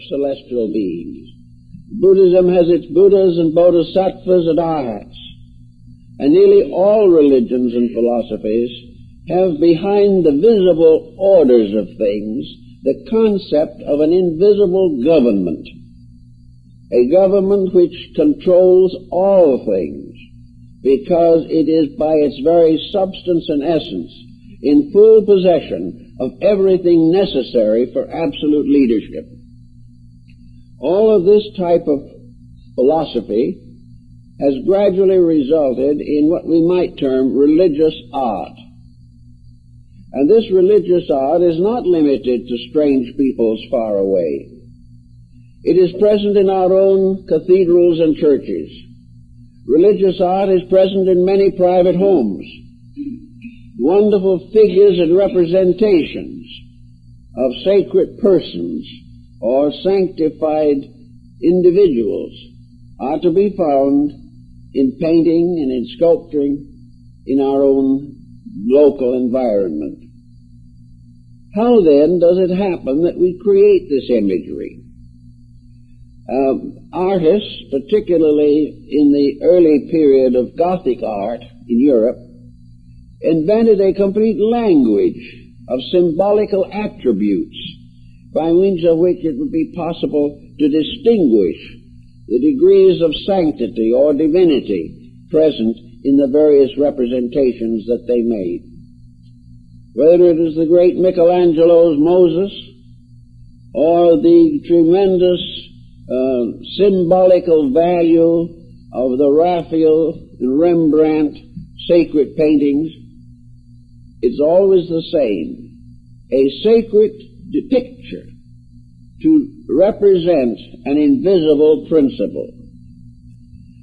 celestial beings. Buddhism has its Buddhas and Bodhisattvas and Arhats. And nearly all religions and philosophies have behind the visible orders of things the concept of an invisible government, a government which controls all things, because it is by its very substance and essence in full possession of everything necessary for absolute leadership. All of this type of philosophy has gradually resulted in what we might term religious art. And this religious art is not limited to strange peoples far away. It is present in our own cathedrals and churches. Religious art is present in many private homes. Wonderful figures and representations of sacred persons or sanctified individuals are to be found in painting and in sculpturing in our own local environment. How then does it happen that we create this imagery? Artists, particularly in the early period of Gothic art in Europe, invented a complete language of symbolical attributes by means of which it would be possible to distinguish the degrees of sanctity or divinity present in the various representations that they made. Whether it is the great Michelangelo's Moses or the tremendous symbolical value of the Raphael and Rembrandt sacred paintings, it's always the same. A sacred picture to represent an invisible principle.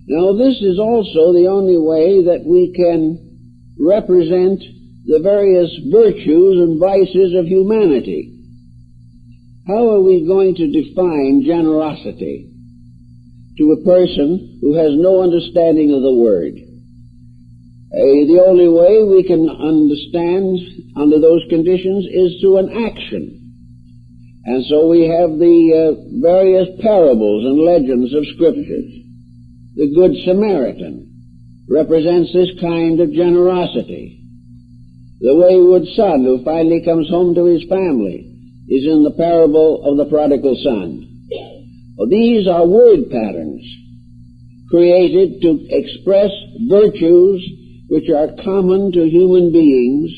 Now, this is also the only way that we can represent the various virtues and vices of humanity. How are we going to define generosity to a person who has no understanding of the word? The only way we can understand under those conditions is through an action. And so we have the various parables and legends of Scriptures. The Good Samaritan represents this kind of generosity. The wayward son who finally comes home to his family is in the parable of the prodigal son. Well, these are word patterns created to express virtues which are common to human beings,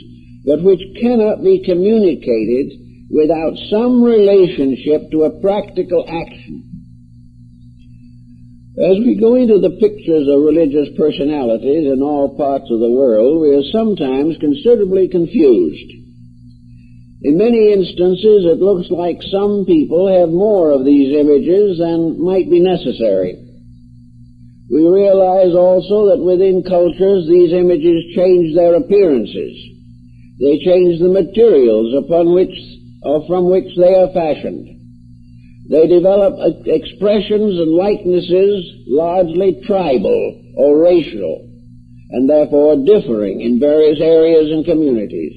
but which cannot be communicated without some relationship to a practical action. As we go into the pictures of religious personalities in all parts of the world, we are sometimes considerably confused. In many instances, it looks like some people have more of these images than might be necessary. We realize also that within cultures, these images change their appearances. They change the materials upon which or from which they are fashioned. They develop expressions and likenesses largely tribal or racial, and therefore differing in various areas and communities.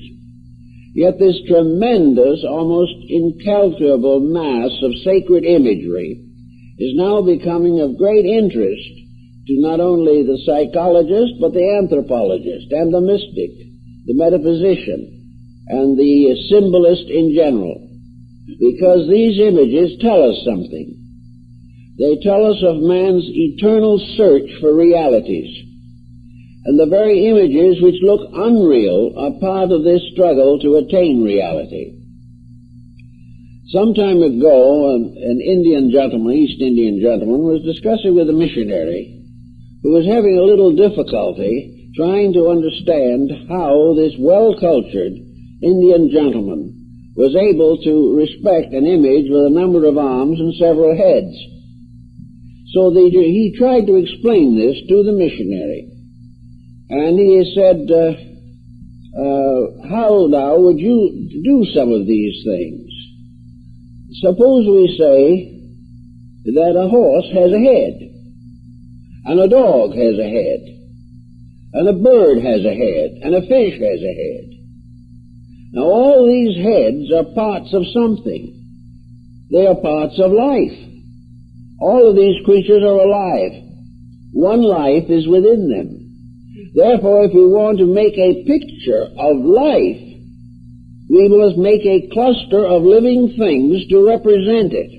Yet this tremendous, almost incalculable mass of sacred imagery is now becoming of great interest to not only the psychologist, but the anthropologist and the mystic, the metaphysician, and the symbolist in general, because these images tell us something. They tell us of man's eternal search for realities, and the very images which look unreal are part of this struggle to attain reality. Some time ago, an Indian gentleman, East Indian gentleman, was discussing with a missionary who was having a little difficulty trying to understand how this well-cultured Indian gentleman was able to respect an image with a number of arms and several heads. So he tried to explain this to the missionary. And he said, how now would you do some of these things? Suppose we say that a horse has a head, and a dog has a head, and a bird has a head, and a fish has a head. Now all these heads are parts of something. They are parts of life. All of these creatures are alive. One life is within them. Therefore, if we want to make a picture of life, we must make a cluster of living things to represent it.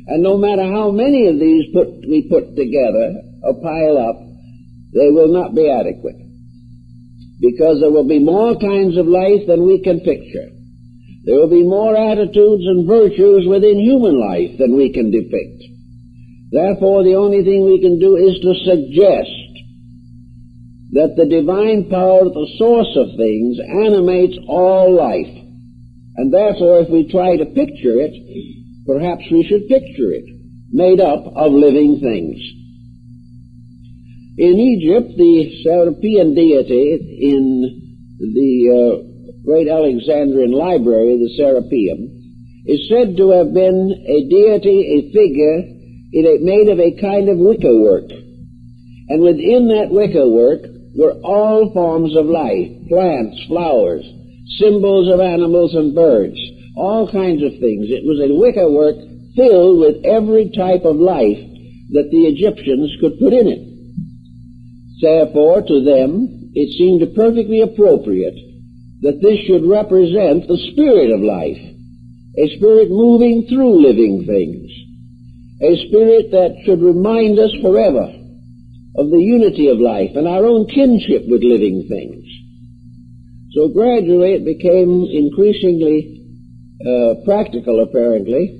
And no matter how many of these we put together or pile up, they will not be adequate. Because there will be more kinds of life than we can picture. There will be more attitudes and virtues within human life than we can depict. Therefore, the only thing we can do is to suggest that the divine power at the source of things animates all life. And therefore, if we try to picture it, perhaps we should picture it, made up of living things. In Egypt, the Serapean deity in the great Alexandrian library, the Serapeum, is said to have been a deity, a figure, made of a kind of wickerwork. And within that wickerwork were all forms of life, plants, flowers, symbols of animals and birds, all kinds of things. It was a wickerwork filled with every type of life that the Egyptians could put in it. Therefore, to them, it seemed perfectly appropriate that this should represent the spirit of life, a spirit moving through living things, a spirit that should remind us forever of the unity of life and our own kinship with living things. So gradually it became increasingly practical, apparently,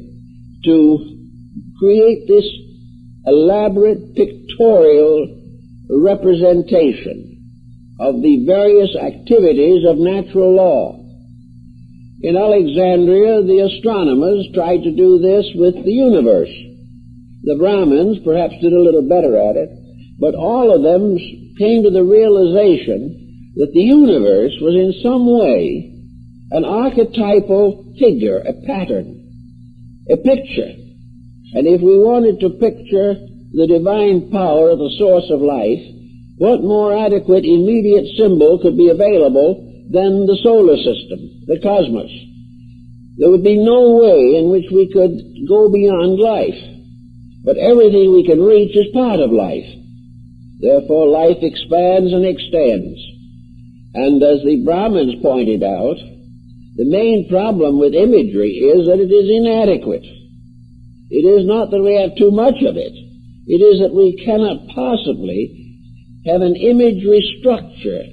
to create this elaborate pictorial representation of the various activities of natural law. In Alexandria, the astronomers tried to do this with the universe. The Brahmins perhaps did a little better at it, but all of them came to the realization that the universe was in some way an archetypal figure, a pattern, a picture. And if we wanted to picture the divine power of the source of life, what more adequate immediate symbol could be available than the solar system, the cosmos? There would be no way in which we could go beyond life. But everything we can reach is part of life. Therefore, life expands and extends. And as the Brahmins pointed out, the main problem with imagery is that it is inadequate. It is not that we have too much of it. It is that we cannot possibly have an imagery structure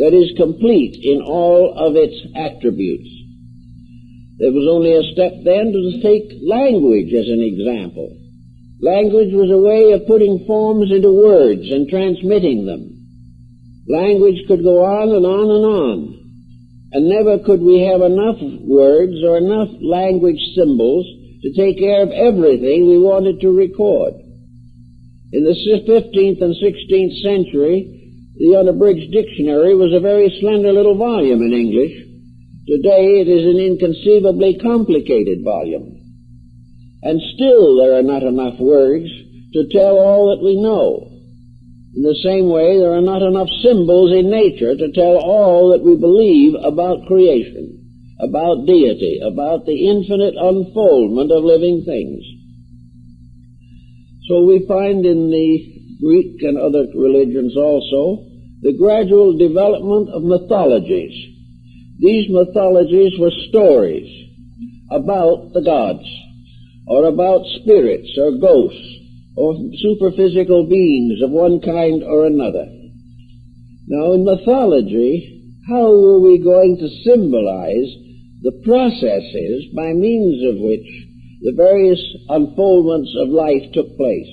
that is complete in all of its attributes. There was only a step then to take language as an example. Language was a way of putting forms into words and transmitting them. Language could go on and on and on, and never could we have enough words or enough language symbols to take care of everything we wanted to record. In the 15th and 16th century, the unabridged dictionary was a very slender little volume in English. Today it is an inconceivably complicated volume. And still there are not enough words to tell all that we know. In the same way, there are not enough symbols in nature to tell all that we believe about creation, about deity, about the infinite unfoldment of living things. So we find in the Greek and other religions also the gradual development of mythologies. These mythologies were stories about the gods, or about spirits or ghosts or superphysical beings of one kind or another. Now, in mythology, how were we going to symbolize the processes by means of which the various unfoldments of life took place?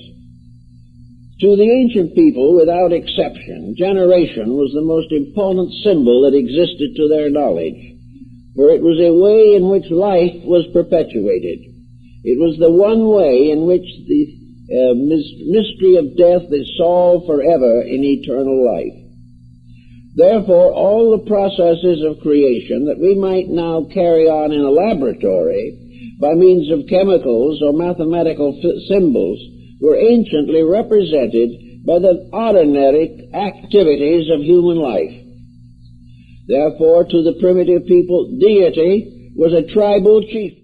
To the ancient people, without exception, generation was the most important symbol that existed to their knowledge, for it was a way in which life was perpetuated. It was the one way in which the mystery of death is solved forever in eternal life. Therefore, all the processes of creation that we might now carry on in a laboratory by means of chemicals or mathematical symbols were anciently represented by the ordinary activities of human life. Therefore, to the primitive people, deity was a tribal chief.